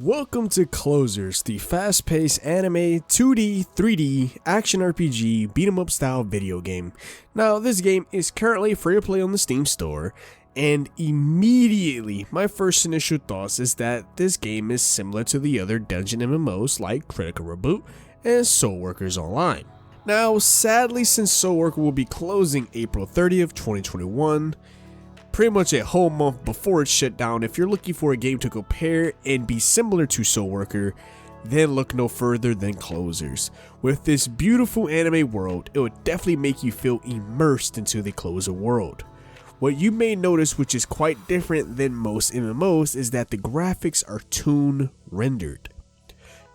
Welcome to Closers, the fast-paced anime 2D, 3D, action RPG, beat-em-up style video game. Now, this game is currently free to play on the Steam store, and immediately my first initial thoughts is that this game is similar to the other dungeon MMOs like Critical Reboot and Soul Workers Online. Now, sadly, since Soul Worker will be closing April 30th, 2021, pretty much a whole month before it's shut down, if you're looking for a game to compare and be similar to Soul Worker, then look no further than Closers. With this beautiful anime world, it would definitely make you feel immersed into the Closer world. What you may notice, which is quite different than most MMOs, is that the graphics are toon rendered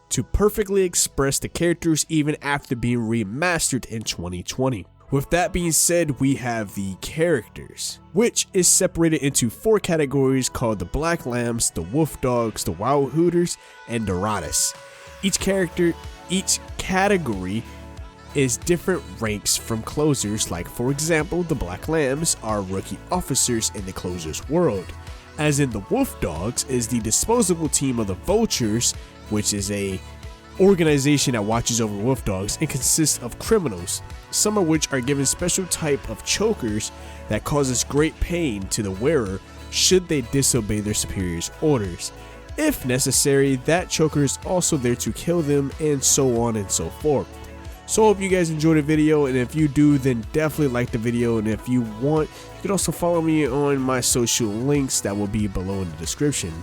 to perfectly express the characters even after being remastered in 2020. With that being said, we have the characters, which is separated into 4 categories called the Black Lambs, the Wolf Dogs, the Wildhuters, and the Ratas. Each category is different ranks from Closers, like for example, the Black Lambs are rookie officers in the Closers world, as in the Wolf Dogs is the disposable team of the Vultures, which is a organization that watches over wolf dogs and consists of criminals, some of which are given special type of chokers that causes great pain to the wearer should they disobey their superior's orders. If necessary, that choker is also there to kill them, and so on and so forth. So I hope you guys enjoyed the video, and if you do, then definitely like the video, and if you want, you can also follow me on my social links that will be below in the description.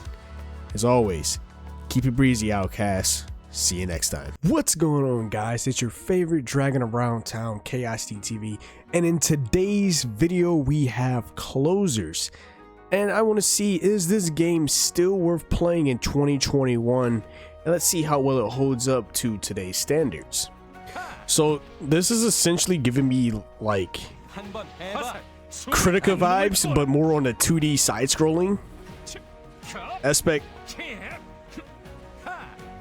As always, keep it breezy, outcasts. See you next time. What's going on, guys? It's your favorite dragging around town KICTV, and in today's video we have Closers, and I want to see, is this game still worth playing in 2021, and let's see how well it holds up to today's standards. So this is essentially giving me like Critica vibes, but more on the 2D side-scrolling aspect.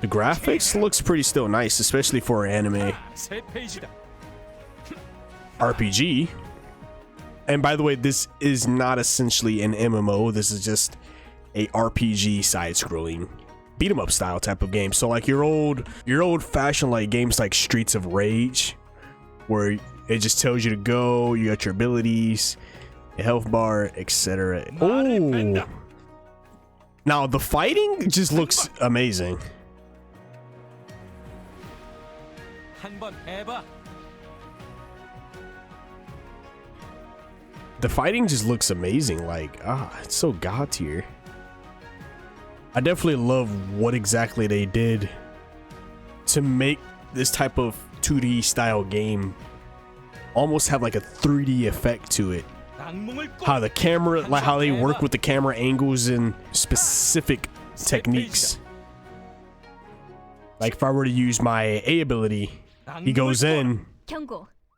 The graphics looks pretty still nice, especially for an anime RPG. And by the way, this is not essentially an MMO. This is just a RPG side-scrolling beat 'em up style type of game. So like your old-fashioned like games like Streets of Rage, where it just tells you to go, you got your abilities, a health bar, etc. Oh, now the fighting just looks amazing. The fighting just looks amazing, like, it's so god tier. I definitely love what exactly they did to make this type of 2D style game almost have like a 3D effect to it. How the camera, like how they work with the camera angles and specific techniques. Like if I were to use my A ability, he goes in.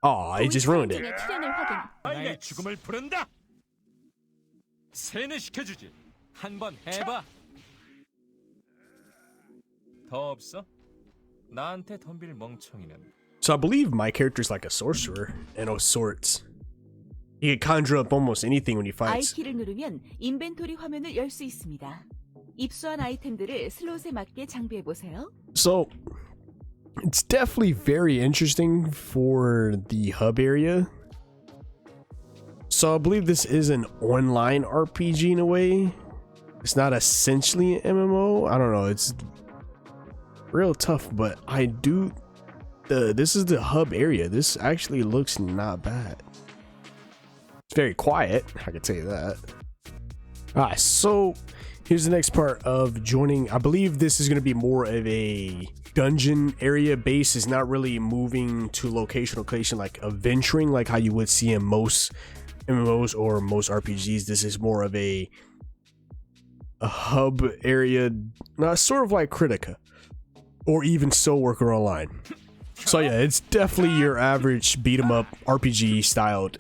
Oh, he just ruined it. So I believe my character is like a sorcerer and of sorts. He can conjure up almost anything when he fights. I키를 누르면 인벤토리 화면을 열 수 있습니다. 입수한 아이템들을 슬롯에 맞게 장비해 보세요. So it's definitely very interesting for the hub area. So I believe this is an online RPG in a way. It's not essentially an MMO. I don't know. It's real tough, but I do. This is the hub area. This actually looks not bad. It's very quiet, I can tell you that. Alright, so here's the next part of joining. I believe this is going to be more of a dungeon area base. It's not really moving to location, like adventuring like how you would see in most MMOs or most RPGs. This is more of a hub area, sort of like Critica or even Soul Worker Online. So yeah, it's definitely your average beat 'em up RPG styled.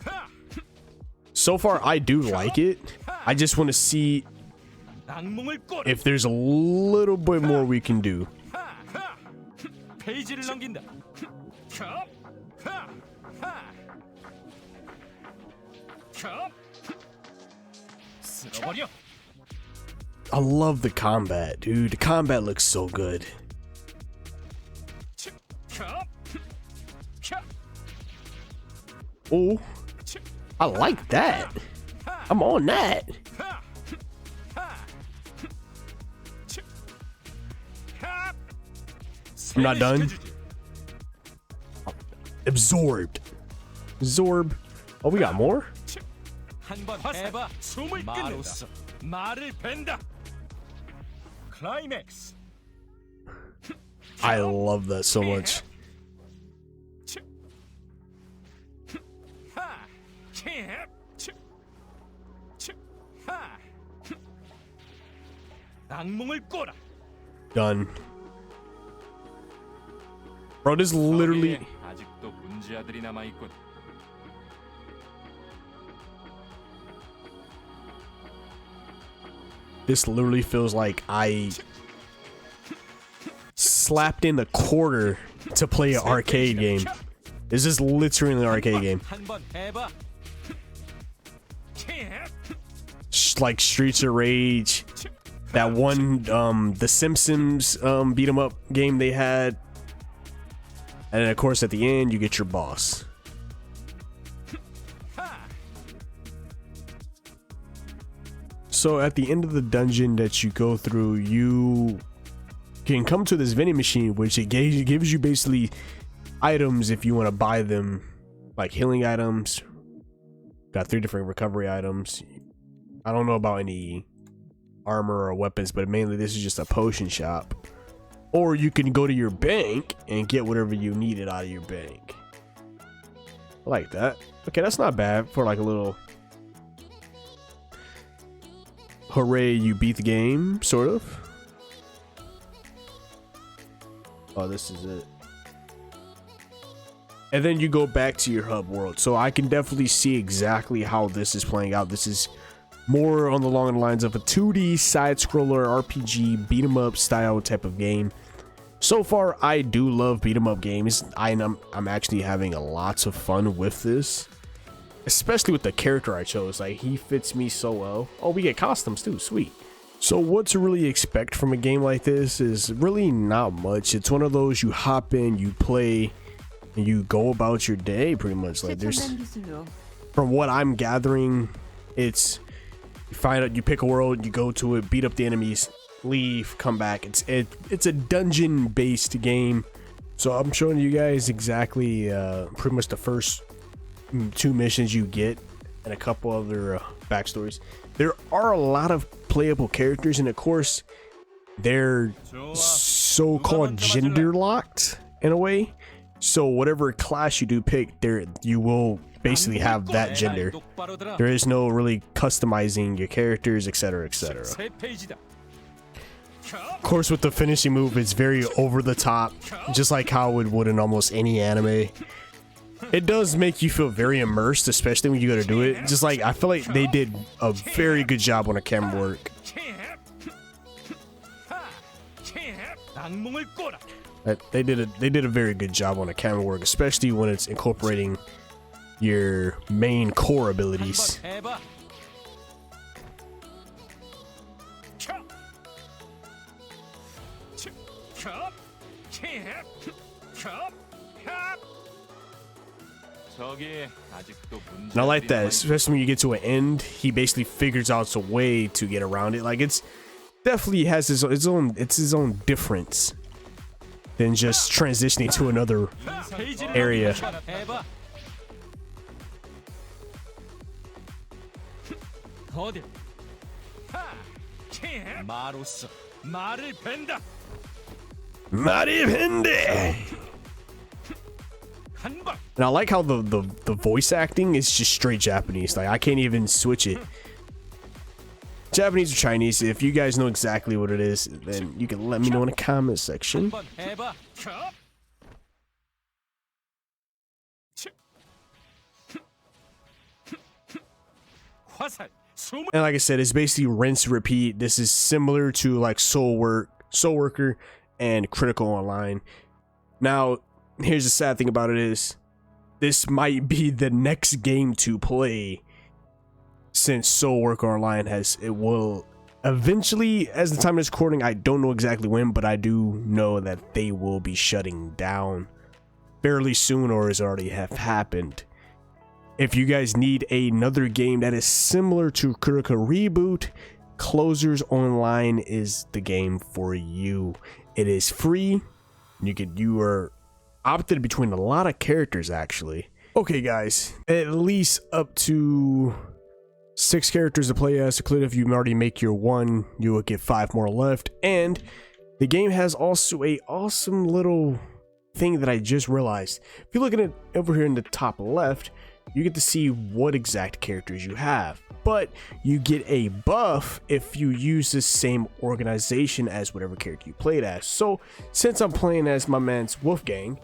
So far I do like it. I just want to see if there's a little bit more we can do. I love the combat, dude. The combat looks so good. Oh, I like that. I'm on that. I'm not done. Absorbed. Absorb. Oh, we got more? I love that so much. Done. Bro, this literally... This literally feels like I slapped in a quarter to play an arcade game. This is literally an arcade game. Like Streets of Rage, that one, the Simpsons beat 'em up game they had, and then of course at the end you get your boss. So at the end of the dungeon that you go through, you can come to this vending machine, which it gives you basically items if you want to buy them, like healing items. Got 3 different recovery items. I don't know about any armor or weapons, but mainly this is just a potion shop. Or you can go to your bank and get whatever you needed out of your bank. I like that. Okay, that's not bad for like a little hooray, you beat the game, sort of. Oh, this is it. And then you go back to your hub world. So I can definitely see exactly how this is playing out. This is more on the long lines of a 2D side-scroller RPG beat 'em up style type of game. So far, I do love beat 'em up games. I'm actually having lots of fun with this, especially with the character I chose. Like, he fits me so well. Oh, we get costumes too, sweet. So what to really expect from a game like this is really not much. It's one of those you hop in, you play, and you go about your day pretty much. Like, there's, from what I'm gathering, it's you find out, you pick a world, you go to it, beat up the enemies, leave, come back. It's a dungeon based game. So I'm showing you guys exactly pretty much the first 2 missions you get and a couple other backstories. There are a lot of playable characters, and of course they're so-called gender locked in a way. So whatever class you do pick, there you will basically have that gender. There is no really customizing your characters, etc., etc. Of course, with the finishing move, it's very over the top, just like how it would in almost any anime. It does make you feel very immersed, especially when you go to do it. Just like, I feel like they did a very good job on the camera work. They did a very good job on the camera work, especially when it's incorporating your main core abilities. And I like that, especially when you get to an end, he basically figures out a way to get around it. Like, it's definitely has his own difference than just transitioning to another area. And I like how the voice acting is just straight Japanese. Like, I can't even switch it. Japanese or Chinese. If you guys know exactly what it is, then you can let me know in the comment section. And like I said, it's basically rinse repeat. This is similar to like Soul Worker and Critical Online. Now, here's the sad thing about it is, this might be the next game to play, since Soul Worker Online will Eventually, as the time is recording, I don't know exactly when, but I do know that they will be shutting down fairly soon, or has already have happened. If you guys need another game that is similar to Kritika Reboot, Closers Online is the game for you. It is free. You are opted between a lot of characters actually. Okay guys, at least up to 6 characters to play as, including if you already make your 1, you will get 5 more left. And the game has also a awesome little thing that I just realized. If you're looking at over here in the top left, you get to see what exact characters you have, but you get a buff if you use the same organization as whatever character you played as. So since I'm playing as my man's WolfGang,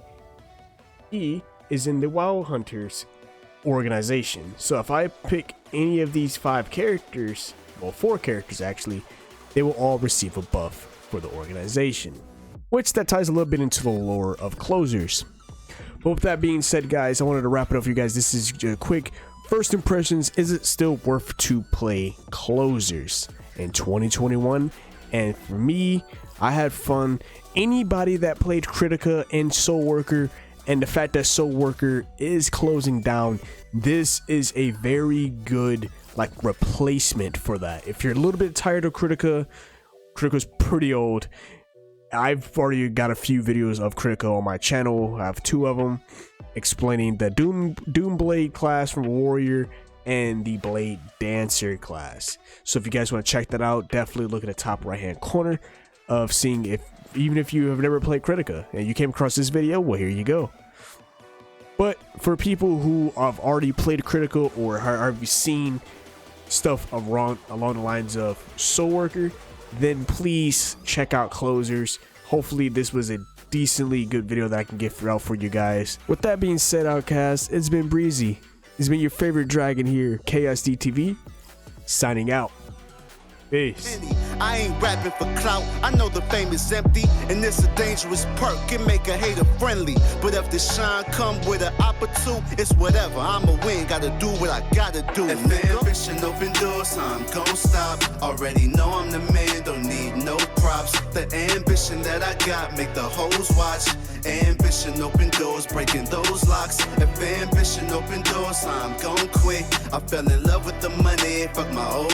he is in the Wildhuter organization. So if I pick any of these 5 characters, well 4 characters actually, they will all receive a buff for the organization, which that ties a little bit into the lore of Closers. But with that being said guys, I wanted to wrap it up for you guys. This is a quick first impressions. Is it still worth to play Closers in 2021? And for me, I had fun. Anybody that played Kritika and Soul Worker, and the fact that Soul Worker is closing down, this is a very good like replacement for that. If you're a little bit tired of Kritika's pretty old. I've already got a few videos of Kritika on my channel. I have 2 of them explaining the Doomblade class from Warrior and the Blade Dancer class. So if you guys want to check that out, definitely look at the top right hand corner of seeing if, even if you have never played Kritika and you came across this video, well, here you go. But for people who have already played Kritika or have seen stuff along the lines of Soul Worker, then please check out Closers. Hopefully this was a decently good video that I can get out for you guys. With that being said, Outcast, it's been Breezy. It's been your favorite dragon here, KSDTV, signing out. Peace. I ain't rapping for clout. I know the fame is empty, and it's a dangerous perk. Can make a hater friendly, but if the shine come with an opportunity, it's whatever. I'ma win, gotta do what I gotta do. If the ambition open doors, I'm gon' stop. Already know I'm the man, don't need no props. The ambition that I got make the hoes watch. Ambition open doors, breaking those locks. If ambition open doors, I'm gon' quit. I fell in love with the money, fuck my old